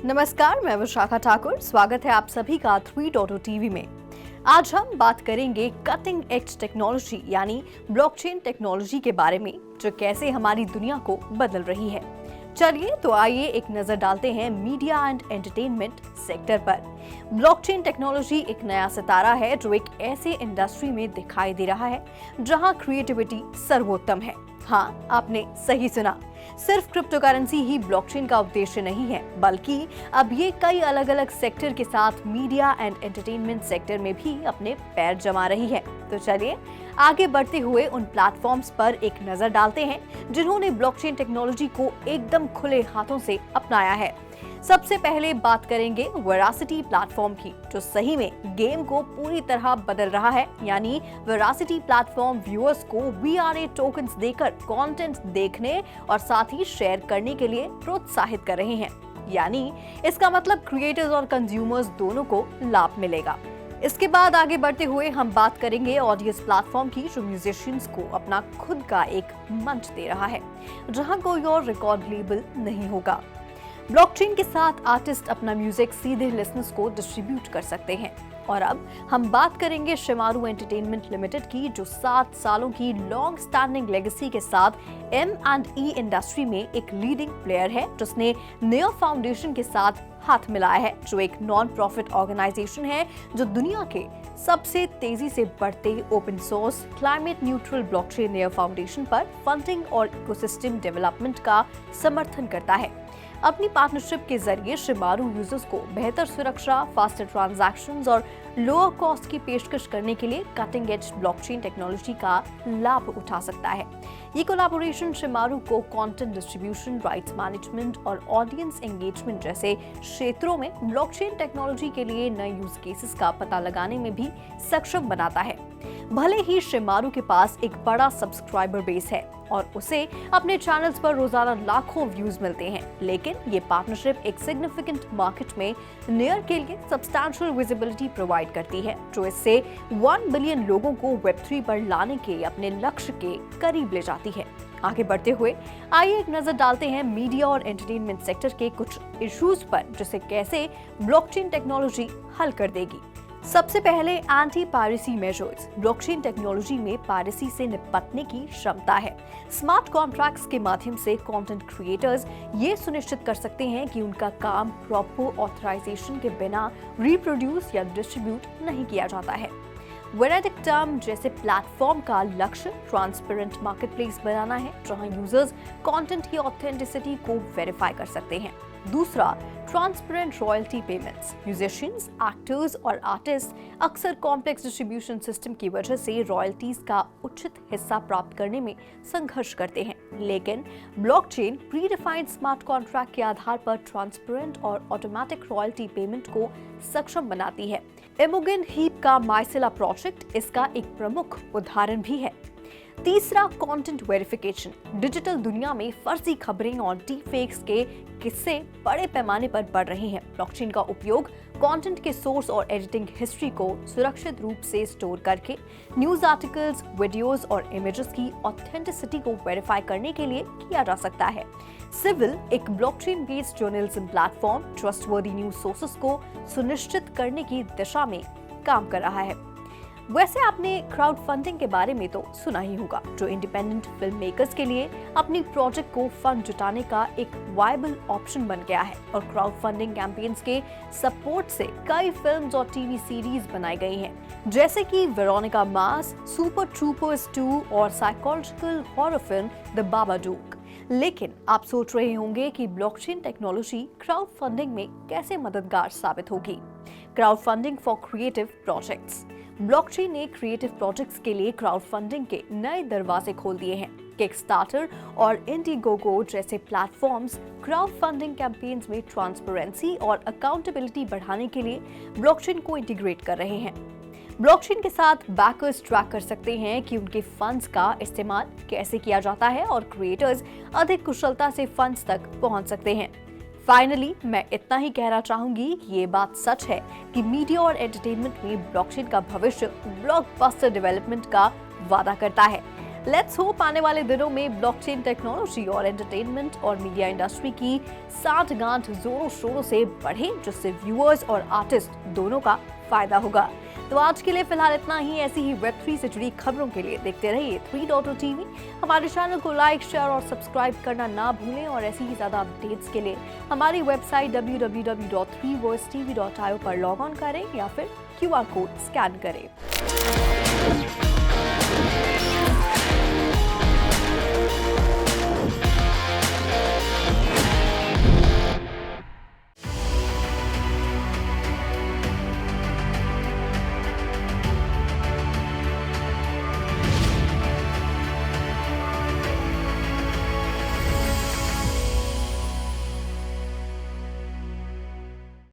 नमस्कार, मैं विशाखा ठाकुर। स्वागत है आप सभी का 3.0 टीवी में। आज हम बात करेंगे कटिंग एज टेक्नोलॉजी यानी ब्लॉकचेन टेक्नोलॉजी के बारे में, जो कैसे हमारी दुनिया को बदल रही है। चलिए तो आइए एक नजर डालते हैं मीडिया एंड एंटरटेनमेंट सेक्टर पर। ब्लॉकचेन टेक्नोलॉजी एक नया सितारा है जो एक ऐसे इंडस्ट्री में दिखाई दे रहा है जहां क्रिएटिविटी सर्वोत्तम है। हाँ, आपने सही सुना। सिर्फ क्रिप्टोकरेंसी ही ब्लॉकचेन का उद्देश्य नहीं है, बल्कि अब ये कई अलग अलग सेक्टर के साथ मीडिया एंड एंटरटेनमेंट सेक्टर में भी अपने पैर जमा रही है। तो चलिए आगे बढ़ते हुए उन प्लेटफॉर्म्स पर एक नजर डालते हैं जिन्होंने ब्लॉकचेन टेक्नोलॉजी को एकदम खुले हाथों से अपनाया है। सबसे पहले बात करेंगे वेरासिटी प्लेटफॉर्म की, जो सही में गेम को पूरी तरह बदल रहा है। यानी वेरासिटी प्लेटफॉर्म व्यूअर्स को VRA टोकन्स देकर कंटेंट देखने और साथ ही शेयर करने के लिए प्रोत्साहित कर रहे हैं। यानी इसका मतलब क्रिएटर्स और कंज्यूमर्स दोनों को लाभ मिलेगा। इसके बाद आगे बढ़ते हुए हम बात करेंगे ऑडियंस प्लेटफॉर्म की, जो म्यूजिशियंस को अपना खुद का एक मंच दे रहा है जहां कोई और रिकॉर्ड लेबल नहीं होगा। ब्लॉकचेन के साथ आर्टिस्ट अपना म्यूजिक सीधे लिसनर्स को डिस्ट्रीब्यूट कर सकते हैं। और अब हम बात करेंगे शिमारू एंटरटेनमेंट लिमिटेड की, जो 7 सालों की लॉन्ग स्टैंडिंग लेगेसी के साथ M&E इंडस्ट्री में एक लीडिंग प्लेयर है, जिसने नेयर फाउंडेशन के साथ हाथ मिलाया है, जो एक नॉन प्रॉफिट ऑर्गेनाइजेशन है जो दुनिया के सबसे तेजी से बढ़ते open source climate neutral blockchain near foundation पर फंडिंग और इकोसिस्टम डेवलपमेंट का समर्थन करता है। अपनी पार्टनरशिप के जरिए शिमारू यूजर्स को बेहतर सुरक्षा, फास्टर ट्रांजैक्शंस और लोअर कॉस्ट की पेशकश करने के लिए कटिंग एज ब्लॉकचेन टेक्नोलॉजी का लाभ उठा सकता है। ये कोलैबोरेशन शिमारू को कंटेंट डिस्ट्रीब्यूशन, राइट्स मैनेजमेंट और ऑडियंस एंगेजमेंट जैसे क्षेत्रों में ब्लॉकचेन टेक्नोलॉजी के लिए नए यूज केसेस का पता लगाने में भी सक्षम बनाता है। भले ही शिमारू के पास एक बड़ा सब्सक्राइबर बेस है और उसे अपने चैनल्स पर रोजाना लाखों व्यूज मिलते हैं, लेकिन ये पार्टनरशिप एक सिग्निफिकेंट मार्केट में नेयर के लिए सब्सटैंशियल विजिबिलिटी प्रोवाइड करती है, जो इससे 1 बिलियन लोगों को वेब3 पर लाने के अपने लक्ष्य के करीब ले जाती है। आगे बढ़ते हुए आइए एक नजर डालते हैं मीडिया और एंटरटेनमेंट सेक्टर के कुछ इश्यूज पर, जिसे कैसे ब्लॉकचेन टेक्नोलॉजी हल कर देगी। सबसे पहले anti piracy measures. Blockchain technology में पायरेसी से निपटने की क्षमता है। स्मार्ट कॉन्ट्रैक्ट्स के माध्यम से कंटेंट क्रिएटर्स ये सुनिश्चित कर सकते हैं कि उनका काम प्रॉपर ऑथराइजेशन के बिना रिप्रोड्यूस या डिस्ट्रीब्यूट नहीं किया जाता है। वेनेटिक टर्म जैसे प्लेटफॉर्म का लक्ष्य ट्रांसपेरेंट मार्केटप्लेस बनाना है, जहां यूजर्स कंटेंट की ऑथेंटिसिटी को वेरीफाई कर सकते हैं। दूसरा, transparent royalty payments. Musicians, actors और आर्टिस्ट अक्सर कॉम्प्लेक्स डिस्ट्रीब्यूशन सिस्टम की वजह से रॉयल्टीज का उचित हिस्सा प्राप्त करने में संघर्ष करते हैं, लेकिन ब्लॉकचेन प्री-डिफाइंड स्मार्ट कॉन्ट्रैक्ट के आधार पर ट्रांसपेरेंट और ऑटोमेटिक रॉयल्टी पेमेंट को सक्षम बनाती है। इमोगन हीप का माइसेला प्रोजेक्ट इसका एक प्रमुख उदाहरण भी है। तीसरा, कंटेंट वेरिफिकेशन। डिजिटल दुनिया में फर्जी खबरें और डीफेक्स के किस्से बड़े पैमाने पर बढ़ रहे हैं। ब्लॉकचेन का उपयोग कंटेंट के सोर्स और एडिटिंग हिस्ट्री को सुरक्षित रूप से स्टोर करके न्यूज आर्टिकल्स, वीडियोस और इमेजेस की ऑथेंटिसिटी को वेरीफाई करने के लिए किया जा सकता है। सिविल, एक blockchain based journalism platform, trustworthy news sources को सुनिश्चित करने की दिशा में काम कर रहा है। वैसे आपने क्राउड फंडिंग के बारे में तो सुना ही होगा, जो इंडिपेंडेंट फिल्म मेकर्स के लिए अपनी प्रोजेक्ट को फंड जुटाने का एक वायबल ऑप्शन बन गया है। और क्राउड फंडिंग कैंपेन्स के सपोर्ट से कई फिल्म्स और टीवी सीरीज बनाई गई हैं, जैसे कि वेरोनिका मार्स, सुपर ट्रूपर्स 2 और साइकोलॉजिकल हॉरर फिल्म द बाबाडूक। लेकिन आप सोच रहे होंगे कि ब्लॉकचेन टेक्नोलॉजी क्राउड फंडिंग में कैसे मददगार साबित होगी। Crowd funding for creative projects. Blockchain ने क्रिएटिव प्रोजेक्ट्स के लिए क्राउड फंडिंग के नए दरवाजे खोल दिए हैं। किकस्टार्टर और इंडिगोगो जैसे प्लेटफॉर्म्स क्राउड फंडिंग कैंपेन्स में ट्रांसपेरेंसी और अकाउंटेबिलिटी बढ़ाने के लिए ब्लॉकचेन को इंटीग्रेट कर रहे हैं। ब्लॉकचेन के साथ बैकर्स ट्रैक कर सकते हैं कि उनके फंड्स का इस्तेमाल कैसे किया जाता है और क्रिएटर्स अधिक कुशलता से फंड्स तक पहुंच सकते हैं। फाइनली मैं इतना ही कहना चाहूंगी कि ये बात सच है कि मीडिया और एंटरटेनमेंट में ब्लॉकचेन का भविष्य ब्लॉकबस्टर डेवलपमेंट का वादा करता है। लेट्स होप आने वाले दिनों में ब्लॉकचेन टेक्नोलॉजी और एंटरटेनमेंट और मीडिया इंडस्ट्री की साठगांठ जोरों शोरों से बढ़े, जिससे व्यूअर्स और आर्टिस्ट दोनों का फायदा होगा। तो आज के लिए फिलहाल इतना ही। ऐसी ही वेब3 से जुड़ी खबरों के लिए देखते रहिए 3.0 टीवी। हमारे चैनल को लाइक, शेयर और सब्सक्राइब करना ना भूलें और ऐसी ही ज्यादा अपडेट्स के लिए हमारी वेबसाइट www.3voicetv.io पर लॉग ऑन करें या फिर QR कोड स्कैन करें।